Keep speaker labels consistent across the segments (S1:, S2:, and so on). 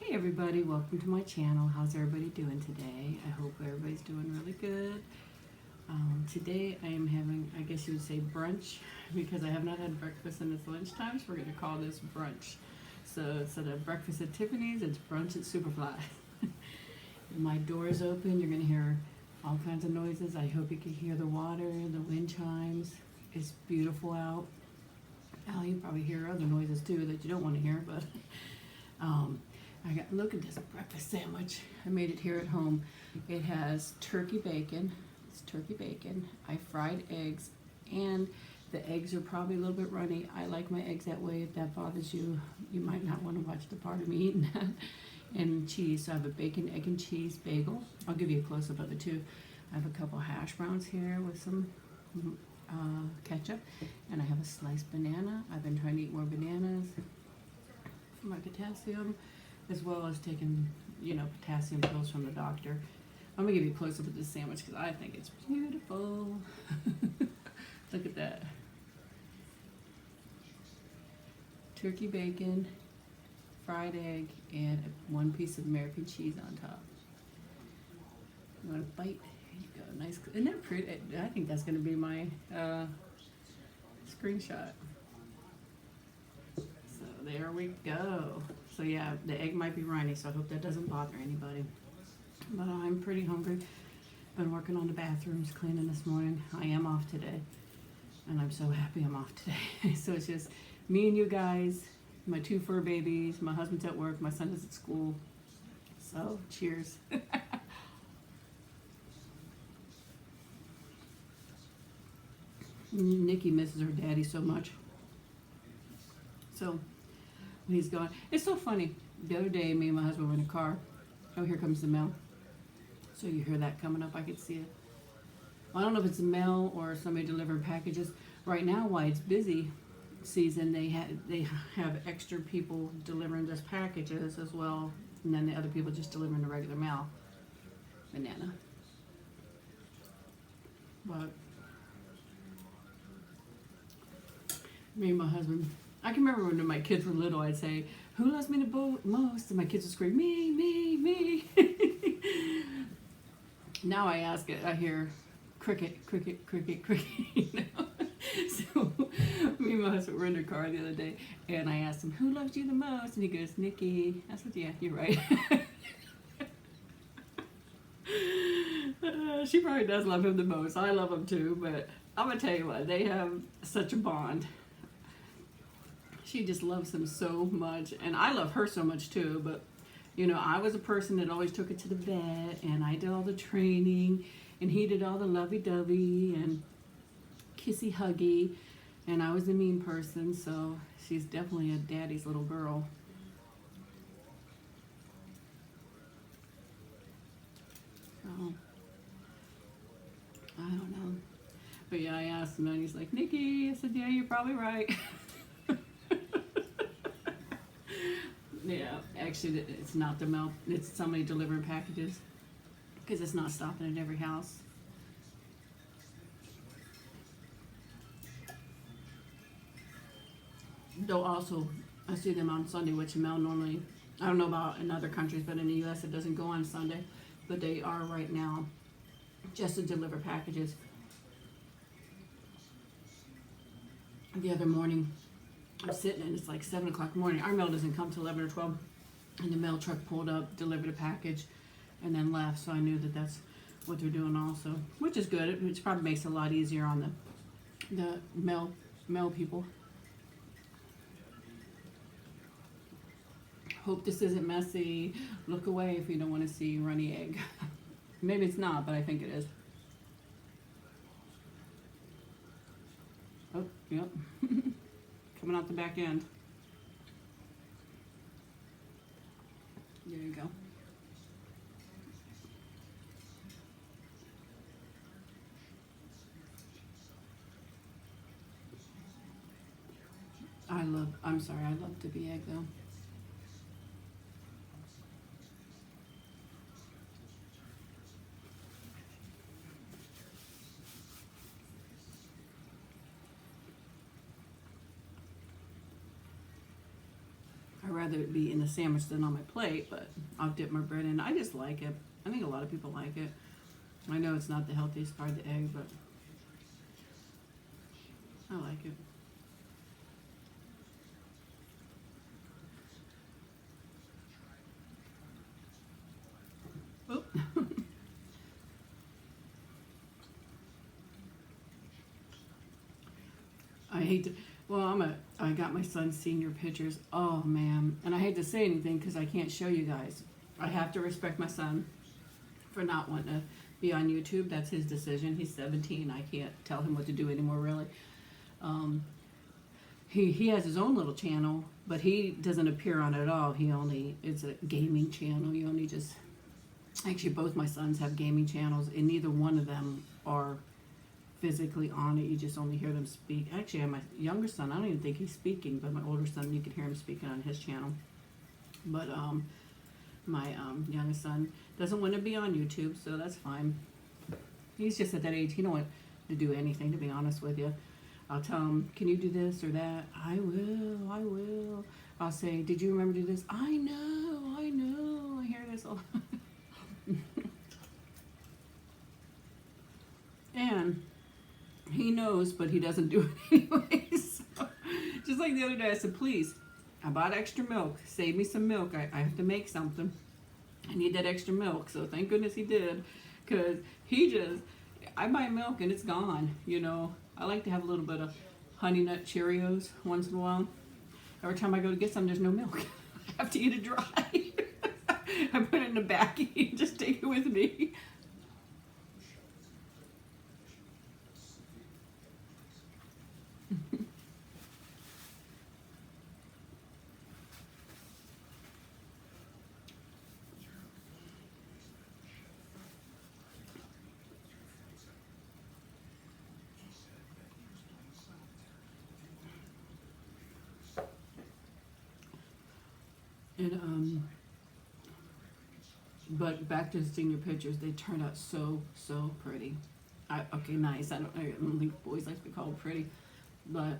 S1: Hey everybody, welcome to my channel. How's everybody doing today? I hope everybody's doing really good. Today I am having, I guess you would say brunch, because I have not had breakfast and it's lunchtime, so we're going to call this brunch. So instead of breakfast at Tiffany's, it's brunch at SuperFly. My door is open, you're going to hear all kinds of noises. I hope you can hear the water, the wind chimes. It's beautiful out. Oh, you probably hear other noises too that you don't want to hear, but look at this breakfast sandwich. I made it here at home. It has turkey bacon. It's turkey bacon. I fried eggs, and the eggs are probably a little bit runny. I like my eggs that way. If that bothers you, you might not want to watch the part of me eating that. And cheese. So I have a bacon, egg, and cheese bagel. I'll give you a close-up of the two. I have a couple hash browns here with some ketchup, and I have a sliced banana. I've been trying to eat more bananas for my potassium, as well as taking, potassium pills from the doctor. I'm gonna give you a close-up of this sandwich because I think it's beautiful. Look at that. Turkey bacon, fried egg, and one piece of American cheese on top. You want a bite? Here you go. Nice. Isn't that pretty? I think that's gonna be my screenshot. So there we go. So yeah, the egg might be runny, so I hope that doesn't bother anybody. But I'm pretty hungry. Been working on the bathrooms, cleaning this morning. I am off today, and I'm so happy I'm off today. So it's just me and you guys, my two fur babies, my husband's at work, my son is at school. So cheers. Nikki misses her daddy so much. So when he's gone, it's so funny. The other day, me and my husband were in a car. Oh, here comes the mail. So you hear that coming up. I could see it. I don't know if it's the mail or somebody delivering packages. Right now, while it's busy season, they have extra people delivering those packages as well, and then the other people just delivering the regular mail. Banana. But me and my husband, I can remember when my kids were little, I'd say, "Who loves me the most?" And my kids would scream, "Me, me, me." Now I ask it, I hear cricket, cricket, cricket, cricket. So me and my husband were in the car the other day, and I asked him, "Who loves you the most?" And he goes, "Nikki." I said, "Yeah, you're right." She probably does love him the most. I love him too, but I'm gonna tell you what, they have such a bond. She just loves him so much, and I love her so much too. But I was a person that always took it to the vet, and I did all the training, and he did all the lovey-dovey and kissy-huggy, and I was the mean person. So she's definitely a daddy's little girl. So I don't know, but yeah, I asked him, and he's like, "Nikki." I said, "Yeah, you're probably right." Yeah, actually, it's not the mail. It's somebody delivering packages, because it's not stopping at every house. Though also, I see them on Sunday, which mail normally, I don't know about in other countries, but in the U.S. it doesn't go on Sunday. But they are right now, just to deliver packages. The other morning, I'm sitting, and it's like 7 o'clock in the morning. Our mail doesn't come till 11 or 12. And the mail truck pulled up, delivered a package, and then left. So I knew that that's what they're doing also, which is good. It probably makes it a lot easier on the mail people. Hope this isn't messy. Look away if you don't want to see runny egg. Maybe it's not, but I think it is. Oh, yep. Coming out the back end. There you go. I love to be egg though. I'd rather it be in the sandwich than on my plate, but I'll dip my bread in. I just like it. I think a lot of people like it. I know it's not the healthiest part of the egg, but I like it. Oh. I hate to, well, I got my son's senior pictures. Oh man. And I hate to say anything because I can't show you guys. I have to respect my son for not wanting to be on YouTube. That's his decision. He's 17. I can't tell him what to do anymore, really. He has his own little channel, but he doesn't appear on it at all. It's a gaming channel. Actually, both my sons have gaming channels, and neither one of them are physically on it. You just only hear them speak. Actually, my younger son, I don't even think he's speaking, but my older son, you can hear him speaking on his channel. But my youngest son doesn't want to be on YouTube, so that's fine. He's just at that age, he don't want to do anything, to be honest with you. I'll tell him, can you do this or that? I will. I'll say, did you remember to do this? I know. I hear this all. And he knows, but he doesn't do it anyways. So, just like the other day, I said, please, I bought extra milk. Save me some milk. I have to make something. I need that extra milk. So thank goodness he did. Because I buy milk and it's gone. I like to have a little bit of Honey Nut Cheerios once in a while. Every time I go to get some, there's no milk. I have to eat it dry. I put it in a baggie and just take it with me. And but back to the senior pictures, they turned out so pretty. Okay, nice. I don't think boys like to be called pretty, but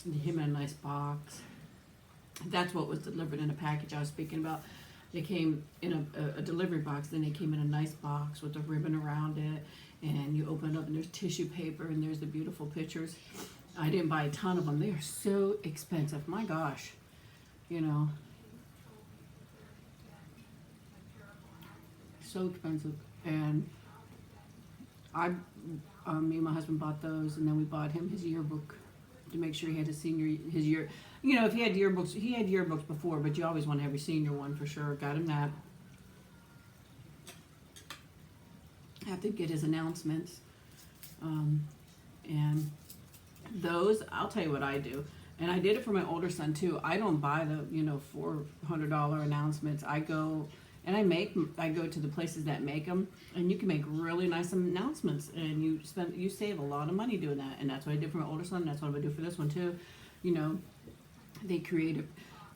S1: him in a nice box. That's what was delivered in a package I was speaking about. They came in a delivery box, then they came in a nice box with a ribbon around it, and you open it up and there's tissue paper and there's the beautiful pictures. I didn't buy a ton of them. They are so expensive. My gosh, so expensive. And me and my husband bought those, and then we bought him his yearbook to make sure he had his year. If he had yearbooks before, but you always want to have your senior one for sure. Got him that. Have to get his announcements, and those, I'll tell you what I do, and I did it for my older son too. I don't buy the $400 announcements. I go to the places that make them, and you can make really nice announcements, and you save a lot of money doing that. And that's what I did for my older son. That's what I'm gonna do for this one too. They create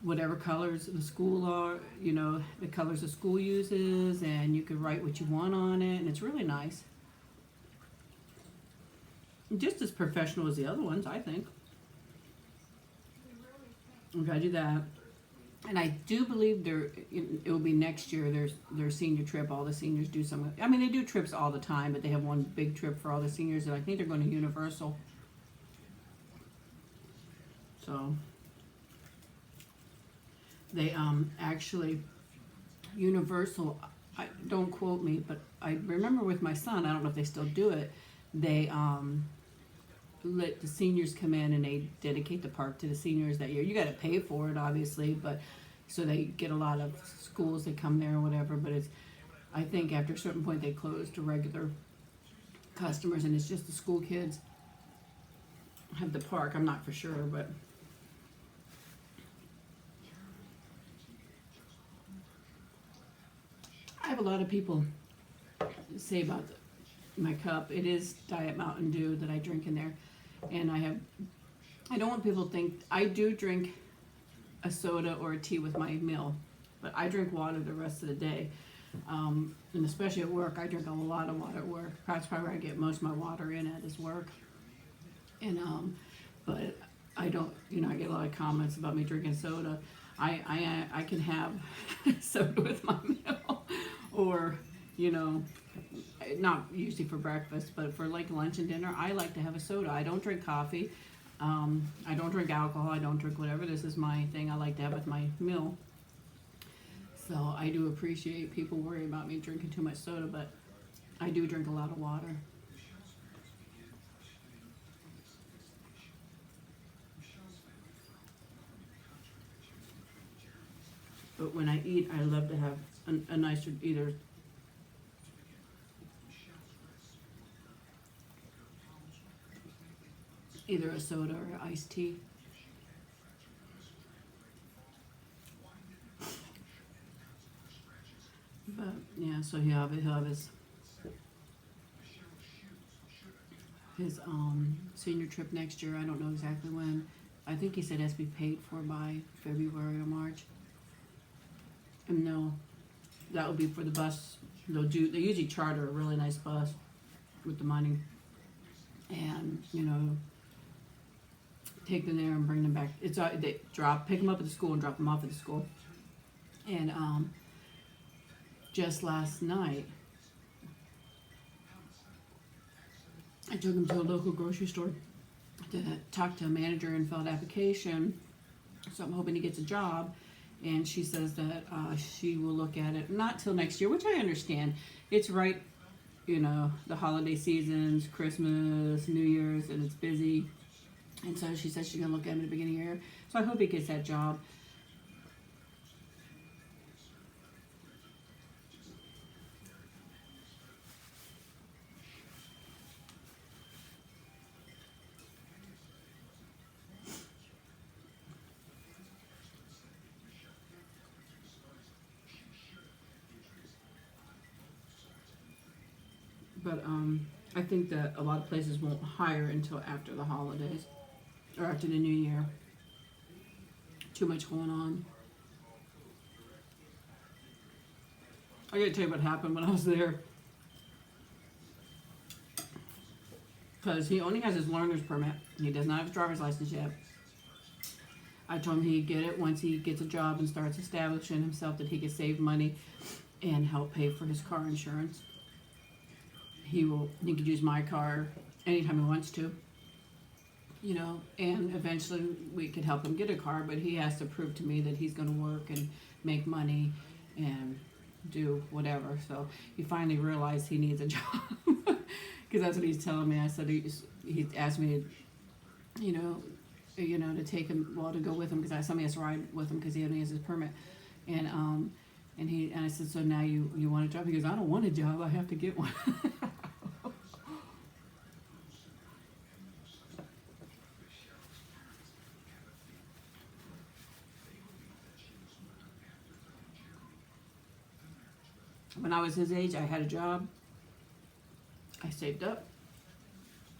S1: whatever colors the school are, the colors the school uses, and you can write what you want on it, and it's really nice. Just as professional as the other ones, I think. I'm gonna do that. And I do believe it will be next year, their senior trip. All the seniors do they do trips all the time, but they have one big trip for all the seniors, and I think they're going to Universal. So they actually, Universal, don't quote me, but I remember with my son, I don't know if they still do it, they let the seniors come in and they dedicate the park to the seniors that year. You got to pay for it, obviously, but so they get a lot of schools that come there or whatever. But I think after a certain point they close to regular customers, and it's just the school kids have the park. I'm not for sure, but I have a lot of people say about my cup. It is Diet Mountain Dew that I drink in there. And I don't want people to think, I do drink a soda or a tea with my meal, but I drink water the rest of the day. And especially at work, I drink a lot of water at work. That's probably where I get most of my water in at is work. And, but I don't, I get a lot of comments about me drinking soda. I can have soda with my meal, or, you know, not usually for breakfast, but for like lunch and dinner, I like to have a soda. I don't drink coffee. I don't drink alcohol. I don't drink whatever. This is my thing I like to have with my meal. So I do appreciate people worrying about me drinking too much soda, but I do drink a lot of water. But when I eat, I love to have a nicer, either a soda or iced tea. But yeah, so he'll have his senior trip next year. I don't know exactly when. I think he said it has to be paid for by February or March. And no, that will be for the bus. They usually charter a really nice bus with the money, and take them there and bring them back. They pick them up at the school and drop them off at the school. And just last night, I took him to a local grocery store to talk to a manager and fill out an application. So I'm hoping he gets a job. And she says that she will look at it not till next year, which I understand. It's right, the holiday seasons, Christmas, New Year's, and it's busy. And so she says she's going to look at him at the beginning of the year. So I hope he gets that job. But I think that a lot of places won't hire until after the holidays or after the new year. Too much going on. I gotta tell you what happened when I was there. Because he only has his learner's permit. He does not have his driver's license yet. I told him he'd get it once he gets a job and starts establishing himself, that he could save money and help pay for his car insurance. He could use my car anytime he wants to, and eventually we could help him get a car, but he has to prove to me that he's going to work and make money and do whatever. So he finally realized he needs a job, because that's what he's telling me. I said he asked me, to take him, to go with him, because somebody has to ride with him because he only has his permit, and I said, so now you want a job? He goes, I don't want a job, I have to get one. When I was his age, I had a job. I saved up,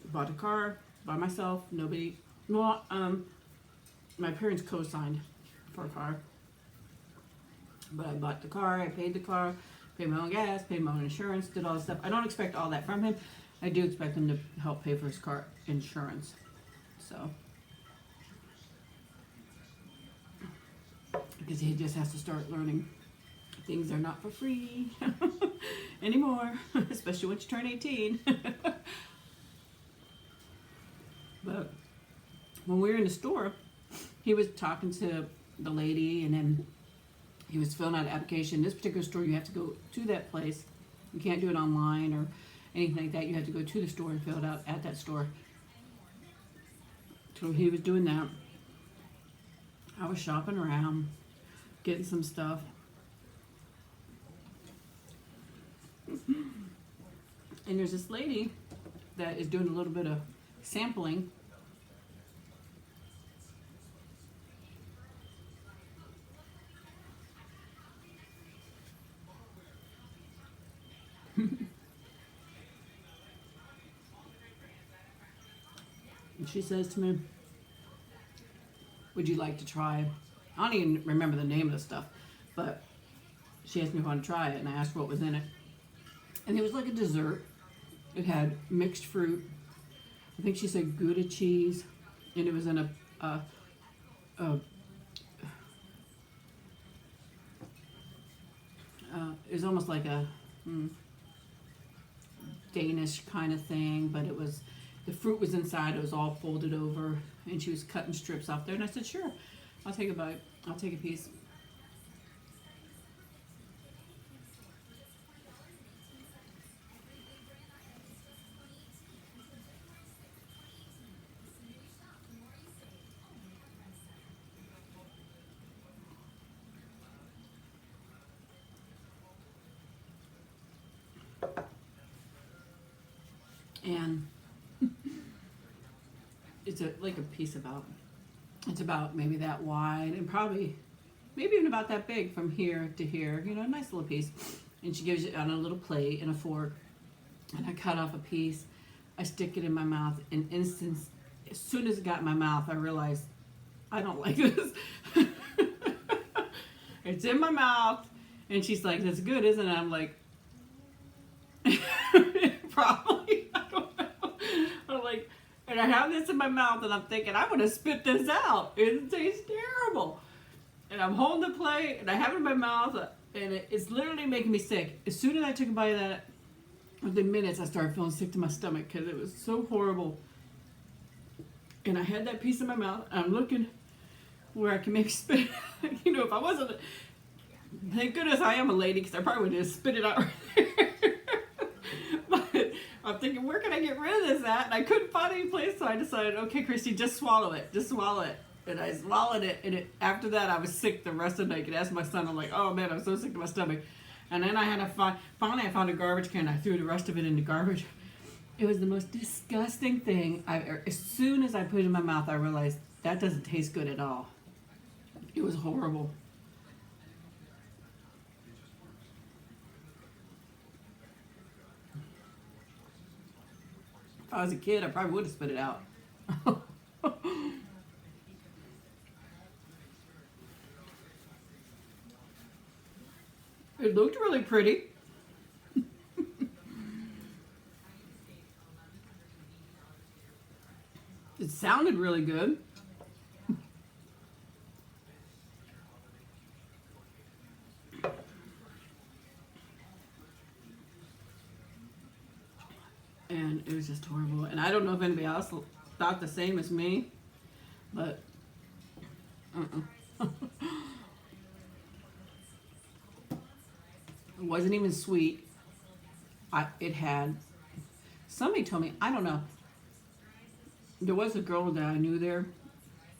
S1: bought a car by myself. My parents co-signed for a car. But I bought the car, I paid the car, paid my own gas, paid my own insurance, did all this stuff. I don't expect all that from him. I do expect him to help pay for his car insurance. So, because he just has to start learning things are not for free anymore, especially once you turn 18. But when we were in the store, he was talking to the lady, and then he was filling out an application. This particular store, you have to go to that place. You can't do it online or anything like that. You have to go to the store and fill it out at that store. So he was doing that. I was shopping around, getting some stuff. And there's this lady that is doing a little bit of sampling. And she says to me, would you like to try, I don't even remember the name of the stuff, but she asked me if I want to try it, and I asked what was in it. And it was like a dessert. It had mixed fruit. I think she said Gouda cheese, and it was in a uh, it was almost like a Danish kind of thing, but it was, the fruit was inside, it was all folded over, and she was cutting strips off there, and I said, sure, I'll take a bite, I'll take a piece. And it's like a piece about, it's about maybe that wide and probably maybe even about that big from here to here, you know, a nice little piece. And she gives it on a little plate and a fork, and I cut off a piece, I stick it in my mouth, and as soon as it got in my mouth, I realized I don't like this. It's in my mouth, and she's like, that's good, isn't it? I'm like, probably, I don't know. I'm like, and I have this in my mouth, and I'm thinking, I'm gonna spit this out. It tastes terrible. And I'm holding the plate, and I have it in my mouth, and it's literally making me sick. As soon as I took a bite of that, within minutes, I started feeling sick to my stomach because it was so horrible. And I had that piece in my mouth, and I'm looking where I can make spit. You know, if I wasn't, thank goodness I am a lady, because I probably would just spit it out right there. But I'm thinking, where can I get rid of this at? And I couldn't find any place, so I decided, okay, Christy, just swallow it. Just swallow it. And I swallowed it, and after that, I was sick the rest of the night. I could ask my son, I'm like, oh man, I'm so sick to my stomach. And then I had to finally I found a garbage can, I threw the rest of it in the garbage. It was the most disgusting thing as soon as I put it in my mouth, I realized that doesn't taste good at all. It was horrible. If I was a kid, I probably would have spit it out. It looked really pretty. It sounded really good. And it was just horrible. And I don't know if anybody else thought the same as me, but it wasn't even sweet. It had, somebody told me, I don't know, there was a girl that I knew there,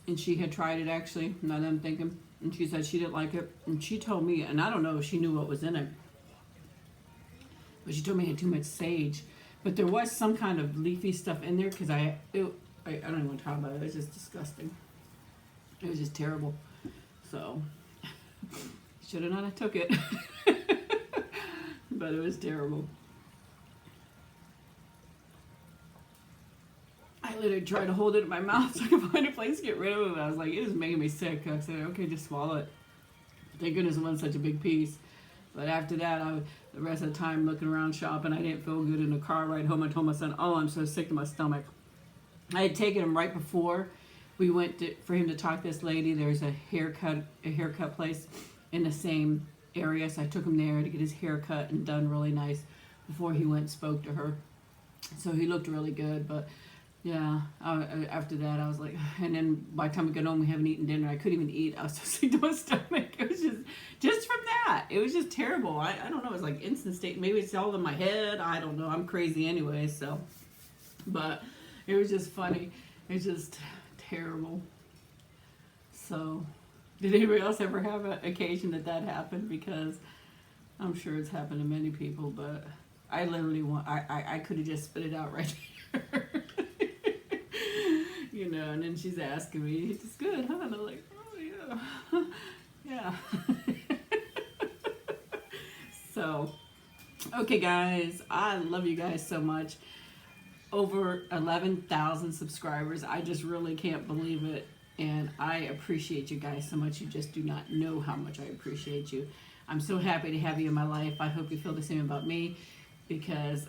S1: and she had tried it actually, now that I'm thinking, and she said she didn't like it, and she told me, and I don't know if she knew what was in it, but she told me it had too much sage, but there was some kind of leafy stuff in there, because I don't even want to talk about it, it was just disgusting. It was just terrible. So, should have not have took it. But it was terrible. I literally tried to hold it in my mouth so I could find a place to get rid of it. I was like, it is making me sick. I said, okay, just swallow it. Thank goodness it wasn't such a big piece. But after that, the rest of the time looking around shopping, I didn't feel good in the car ride home. I told my son, oh, I'm so sick to my stomach. I had taken him right before we went for him to talk to this lady. There's a haircut place in the same area, so I took him there to get his hair cut and done really nice before he went and spoke to her. So he looked really good, but yeah, after that I was like, and then by the time we got home, we haven't eaten dinner. I couldn't even eat. I was so sick to my stomach. It was just from that. It was just terrible. I don't know. It was like instant state. Maybe it's all in my head. I don't know. I'm crazy anyway. So, but it was just funny. It's just terrible. So, did anybody else ever have an occasion that happened? Because I'm sure it's happened to many people. But I literally I could have just spit it out right there. You know, and then she's asking me, it's good, huh? And I'm like, oh, yeah. Yeah. So, okay, guys, I love you guys so much. Over 11,000 subscribers. I just really can't believe it. And I appreciate you guys so much. You just do not know how much I appreciate you. I'm so happy to have you in my life. I hope you feel the same about me, because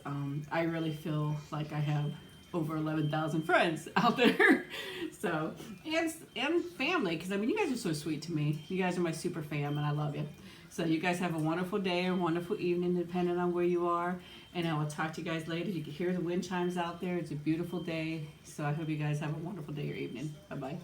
S1: I really feel like I have over 11,000 friends out there. So, and family, because I mean, you guys are so sweet to me. You guys are my super fam, and I love you. So you guys have a wonderful day or a wonderful evening, depending on where you are. And I will talk to you guys later. You can hear the wind chimes out there. It's a beautiful day. So I hope you guys have a wonderful day or evening. Bye-bye.